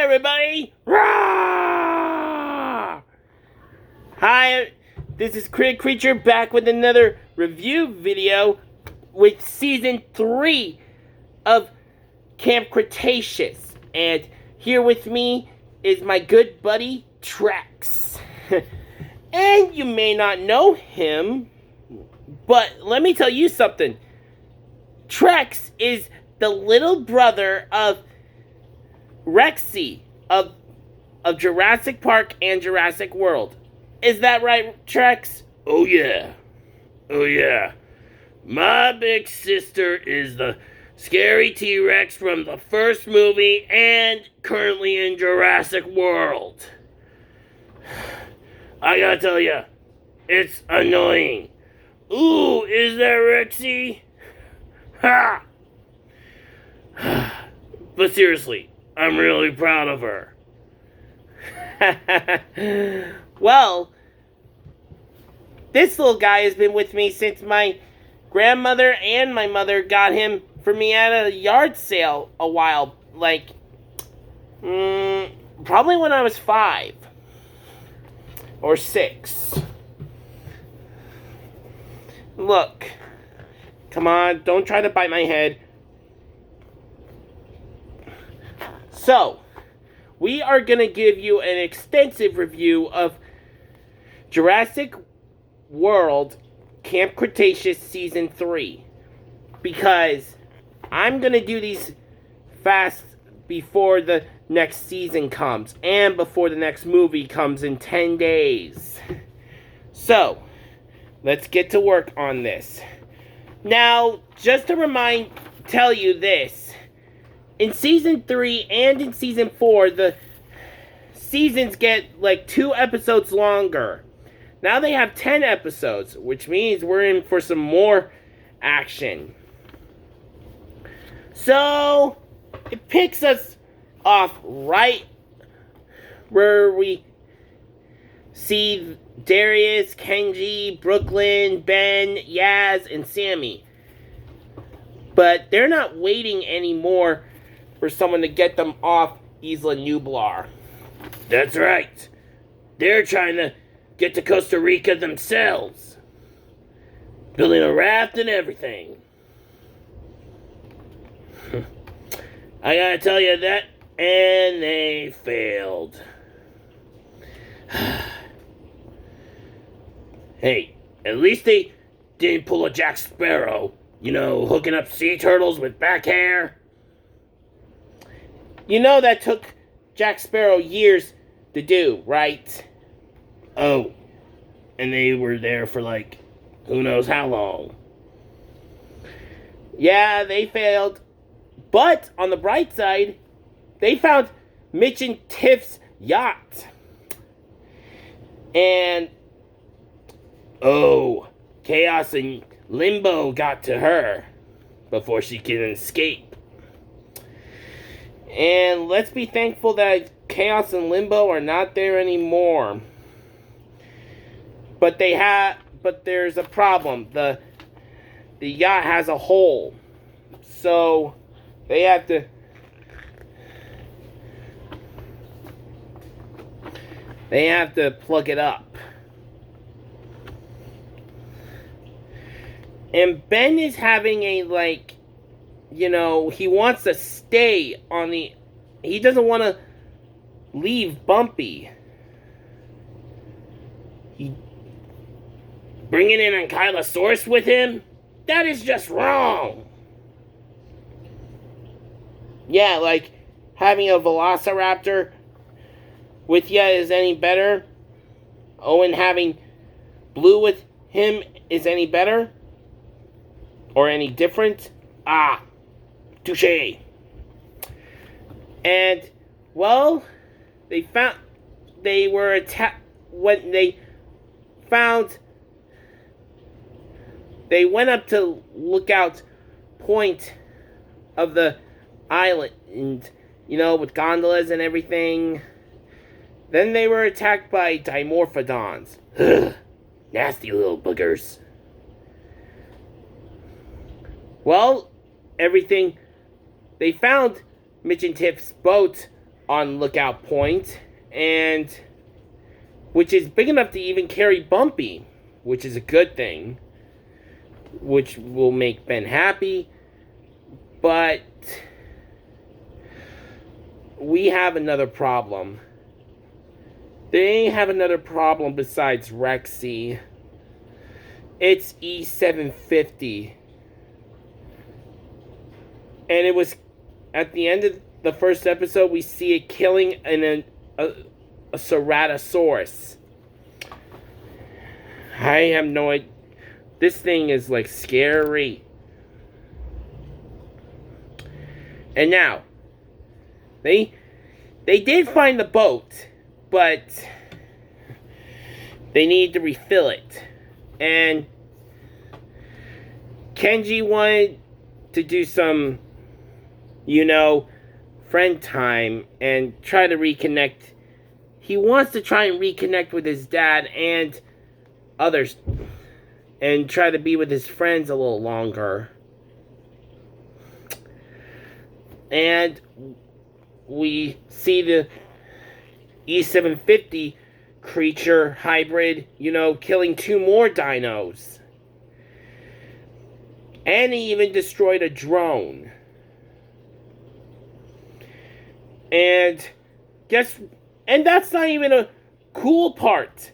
everybody! Rah! Hi, this is Critic Creature back with another review video with Season 3 of Camp Cretaceous. And here with me is my good buddy, TREX. And you may not know him, but let me tell you something. TREX is the little brother of Rexy of Jurassic Park and Jurassic World. Is that right, TREX? Oh yeah. My big sister is the scary T-Rex from the first movie and currently in Jurassic World. I gotta tell ya, it's annoying. Ooh, is that Rexy? Ha! But seriously, I'm really proud of her. Well, this little guy has been with me since my grandmother and my mother got him for me at a yard sale a while, probably when I was 5 or 6. Look, come on, don't try to bite my head. So, we are going to give you an extensive review of Jurassic World Camp Cretaceous Season 3. Because I'm going to do these fast before the next season comes. And before the next movie comes in 10 days. So, let's get to work on this. Now, just to tell you this. In Season 3 and in Season 4, the seasons get 2 episodes longer. Now they have 10 episodes, which means we're in for some more action. So, it picks us off right where we see Darius, Kenji, Brooklyn, Ben, Yaz, and Sammy. But they're not waiting anymore for someone to get them off Isla Nublar. That's right. They're trying to get to Costa Rica themselves. Building a raft and everything. I gotta tell you that, and they failed. Hey, at least they didn't pull a Jack Sparrow. You know, hooking up sea turtles with back hair. You know that took Jack Sparrow years to do, right? Oh, and they were there for who knows how long. Yeah, they failed. But, on the bright side, they found Mitch and Tiff's yacht. And, oh, Chaos and Limbo got to her before she can escape. And let's be thankful that Chaos and Limbo are not there anymore. But there's a problem. The yacht has a hole. So they have to plug it up. And Ben is having he wants to stay on he doesn't want to leave Bumpy. Bringing in an Ankylosaurus with him? That is just wrong. Yeah, having a Velociraptor with you is any better? Owen having Blue with him is any better? Or any different? Ah, touché. And, well, they were attacked when they went up to Lookout Point of the island, with gondolas and everything. Then they were attacked by Dimorphodons. Nasty little boogers. Well, they found Mitch and Tiff's boat on lookout point, and which is big enough to even carry Bumpy, which is a good thing, which will make Ben happy. But we have another problem. They have another problem besides Rexy. It's E750. And it was at the end of the first episode, we see it killing a Ceratosaurus. I have no idea. This thing is like scary. And now, they did find the boat, but they need to refill it. And Kenji wanted to do some, friend time and try to reconnect. He wants to try and reconnect with his dad and others and try to be with his friends a little longer. And we see the E750 creature hybrid, killing 2 more dinos. And he even destroyed a drone. And that's not even a cool part.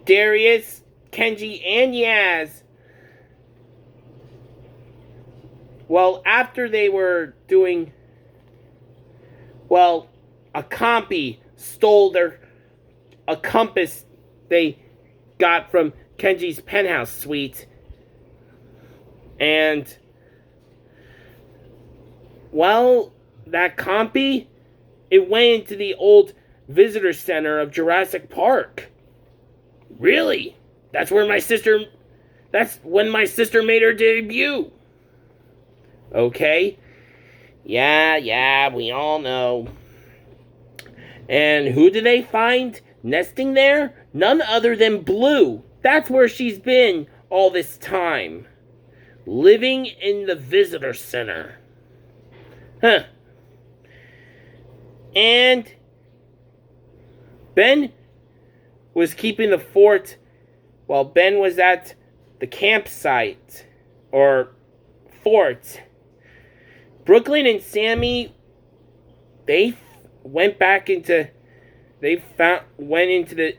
Darius, Kenji, and Yaz, well, after they were doing, a compy stole a compass they got from Kenji's penthouse suite. And, that compy, it went into the old visitor center of Jurassic Park. Really? That's when my sister made her debut. Okay. Yeah, we all know. And who do they find nesting there? None other than Blue. That's where she's been all this time. Living in the visitor center. Huh. And Ben was keeping the fort while Ben was at the campsite or fort. Brooklyn and Sammy, they went into the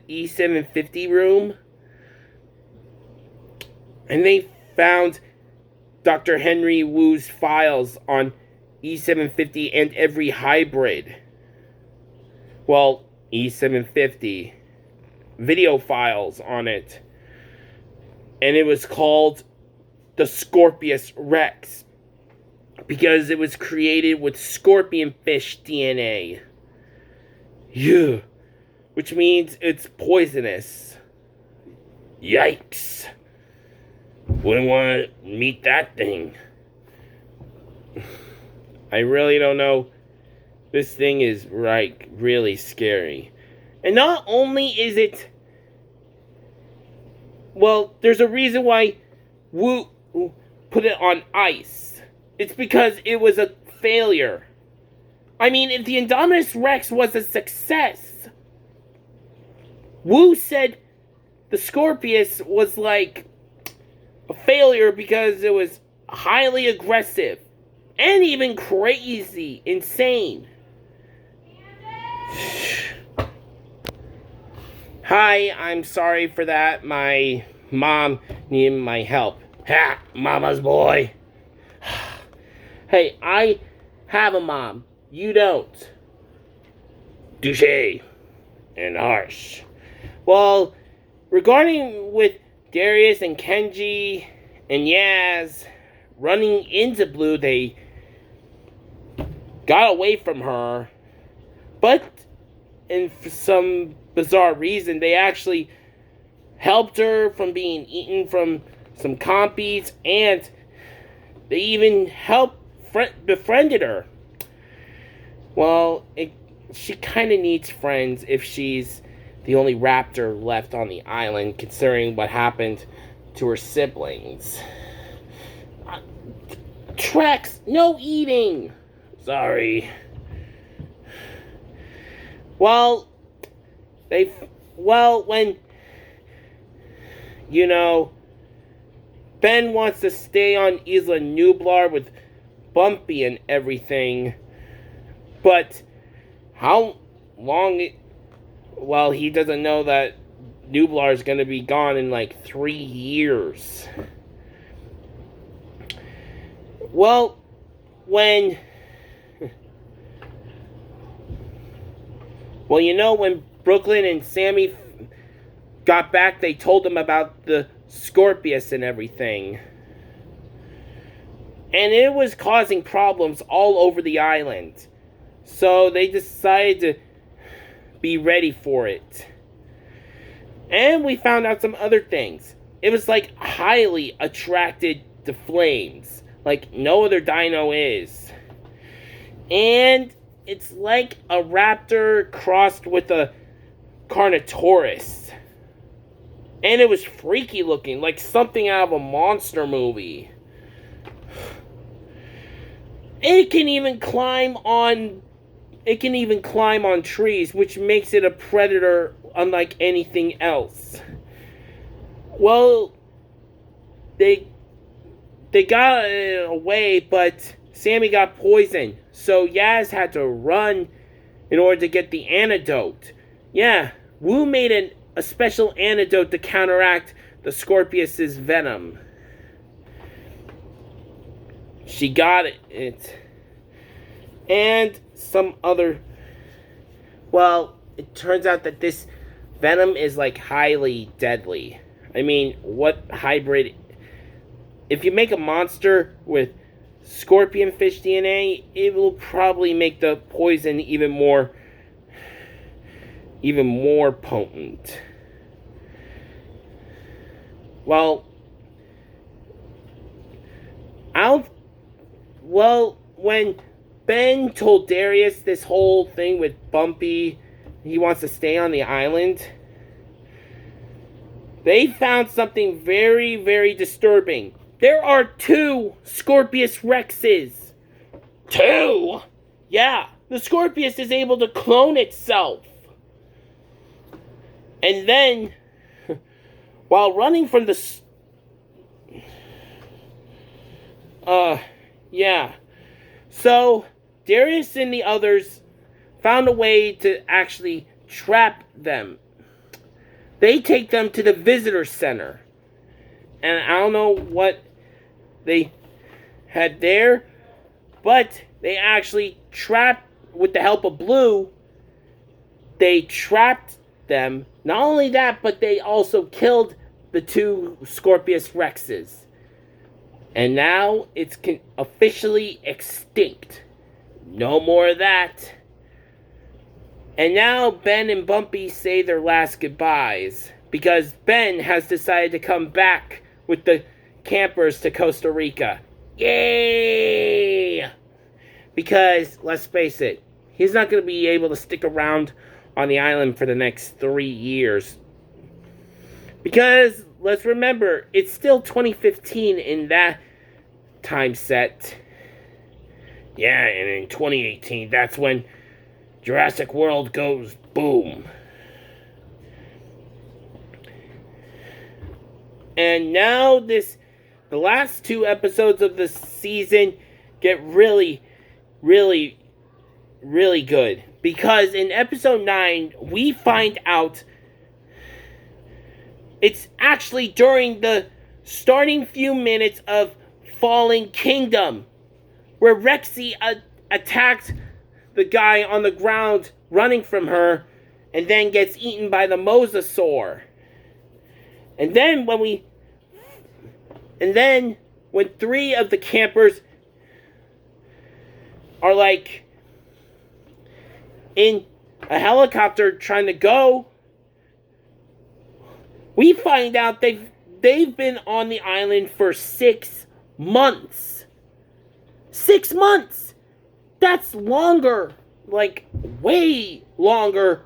E750 room, and they found Dr. Henry Wu's files on E750 and every hybrid. Well, E750 video files on it. And it was called the Scorpius Rex because it was created with scorpion fish DNA. Yeah, which means it's poisonous. Yikes. Wouldn't want to meet that thing. I really don't know. This thing is, really scary. And not only is it... Well, there's a reason why Wu put it on ice. It's because it was a failure. I mean, if the Indominus Rex was a success, Wu said the Scorpius was like a failure because it was highly aggressive and even crazy, insane. Hi, I'm sorry for that. My mom needed my help. Ha! Mama's boy. Hey, I have a mom. You don't. Touché. And harsh. Well, regarding with Darius and Kenji and Yaz running into Blue, they got away from her. But, and for some bizarre reason, they actually helped her from being eaten from some compies, and they even befriended her. Well, she kind of needs friends if she's the only raptor left on the island, considering what happened to her siblings. TREX, no eating! Sorry. Well, when, Ben wants to stay on Isla Nublar with Bumpy and everything, but how long he doesn't know that Nublar is going to be gone in like 3 years. Well, when Brooklyn and Sammy got back, they told them about the Scorpius and everything. And it was causing problems all over the island. So they decided to be ready for it. And we found out some other things. It was like highly attracted to flames, like no other dino is. And it's like a raptor crossed with a Carnotaurus. And it was freaky looking, like something out of a monster movie. It can even climb on trees, which makes it a predator unlike anything else. Well, they got it away, but Sammy got poisoned. So Yaz had to run in order to get the antidote. Yeah, Wu made a special antidote to counteract the Scorpius's venom. She got it. And some other... Well, it turns out that this venom is like highly deadly. I mean, what hybrid... If you make a monster with scorpion fish DNA, it will probably make the poison even more potent. Well, when Ben told Darius this whole thing with Bumpy, he wants to stay on the island, they found something very, very disturbing. There are 2 Scorpius Rexes. 2? Yeah, the Scorpius is able to clone itself. And then, while running from the... So, Darius and the others found a way to actually trap them. They take them to the visitor center. And I don't know what they had there, but they actually trapped, with the help of Blue, they trapped them. Not only that, but they also killed the 2 Scorpius Rexes. And now it's officially extinct. No more of that. And now Ben and Bumpy say their last goodbyes, because Ben has decided to come back with the campers to Costa Rica. Yay! Because, let's face it, he's not going to be able to stick around on the island for the next 3 years. Because, let's remember, it's still 2015 in that time set. Yeah, and in 2018, that's when Jurassic World goes boom. And now the last 2 episodes of the season get really, really, really good. Because in episode 9, we find out it's actually during the starting few minutes of Fallen Kingdom, where Rexy attacked the guy on the ground running from her, and then gets eaten by the mosasaur. And then when 3 of the campers are like in a helicopter trying to go, we find out they've been on the island for 6 months. 6 months! That's longer, like way longer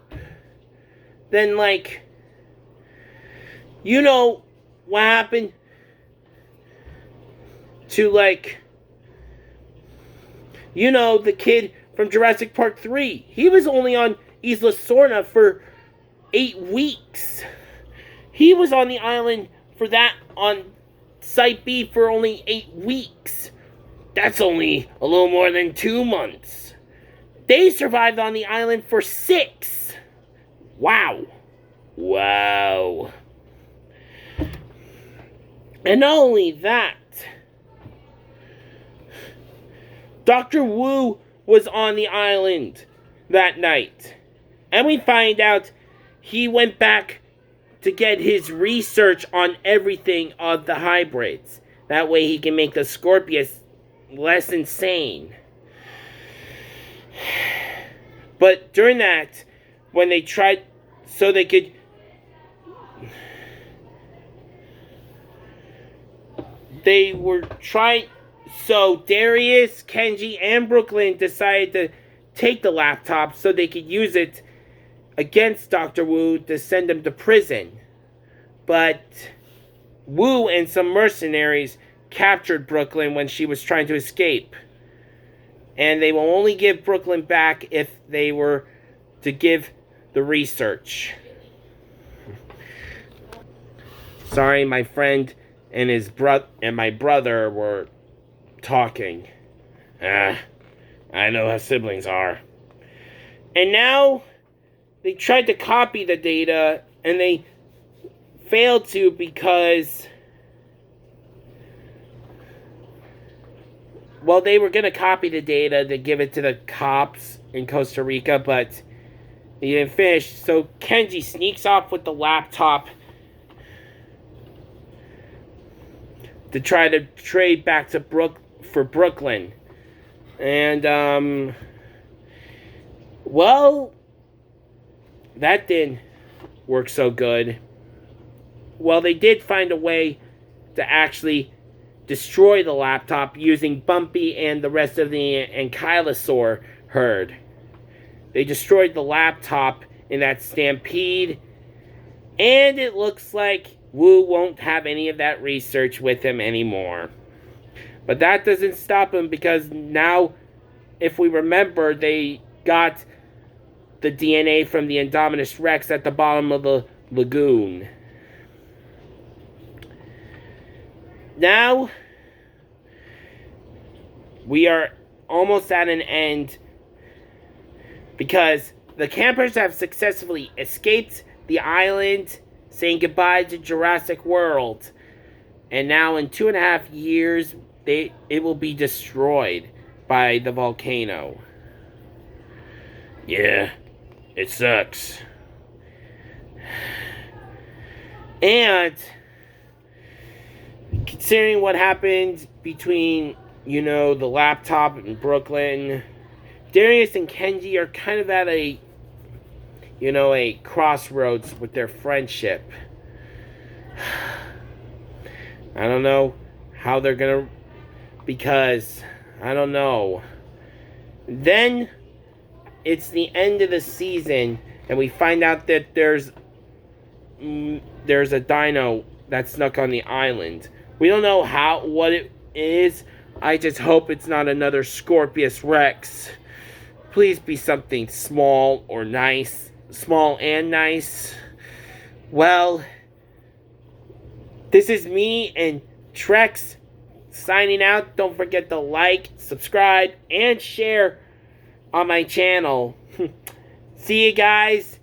than what happened to the kid from Jurassic Park 3. He was only on Isla Sorna for 8 weeks. He was on the island for that on Site B for only 8 weeks. That's only a little more than 2 months. They survived on the island for 6. Wow. Wow. And not only that, Dr. Wu was on the island that night. And we find out he went back to get his research on everything of the hybrids. That way he can make the Scorpius less insane. But during that, when they tried, so they could, they were trying, so Darius, Kenji, and Brooklyn decided to take the laptop so they could use it against Dr. Wu to send him to prison. But Wu and some mercenaries captured Brooklyn when she was trying to escape. And they will only give Brooklyn back if they were to give the research. Sorry, my friend and my brother were talking. I know how siblings are. And now they tried to copy the data and they failed to because, well, they were going to copy the data to give it to the cops in Costa Rica, but they didn't finish. So Kenji sneaks off with the laptop to try to trade back to Brooklyn. And, well, that didn't work so good. Well, they did find a way to actually destroy the laptop using Bumpy and the rest of the Ankylosaur herd. They destroyed the laptop in that stampede, and it looks like Wu won't have any of that research with him anymore. But that doesn't stop him, because now, if we remember, they got the DNA from the Indominus Rex at the bottom of the lagoon. Now, we are almost at an end, because the campers have successfully escaped the island, saying goodbye to Jurassic World. And now in 2.5 years, it will be destroyed by the volcano. Yeah, it sucks. And considering what happened between, the laptop and Brooklyn, Darius and Kenji are kind of at a crossroads with their friendship. I don't know how they're gonna, because I don't know. Then it's the end of the season, and we find out that there's a dino that snuck on the island. We don't know what it is. I just hope it's not another Scorpius Rex. Please be something small or nice. Small and nice. Well, this is me and TREX signing out. Don't forget to like, subscribe, and share on my channel. See you guys,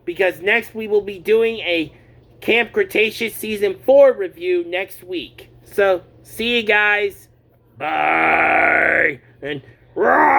because next we will be doing a Camp Cretaceous Season 4 review next week. So, see you guys. Bye. And rah!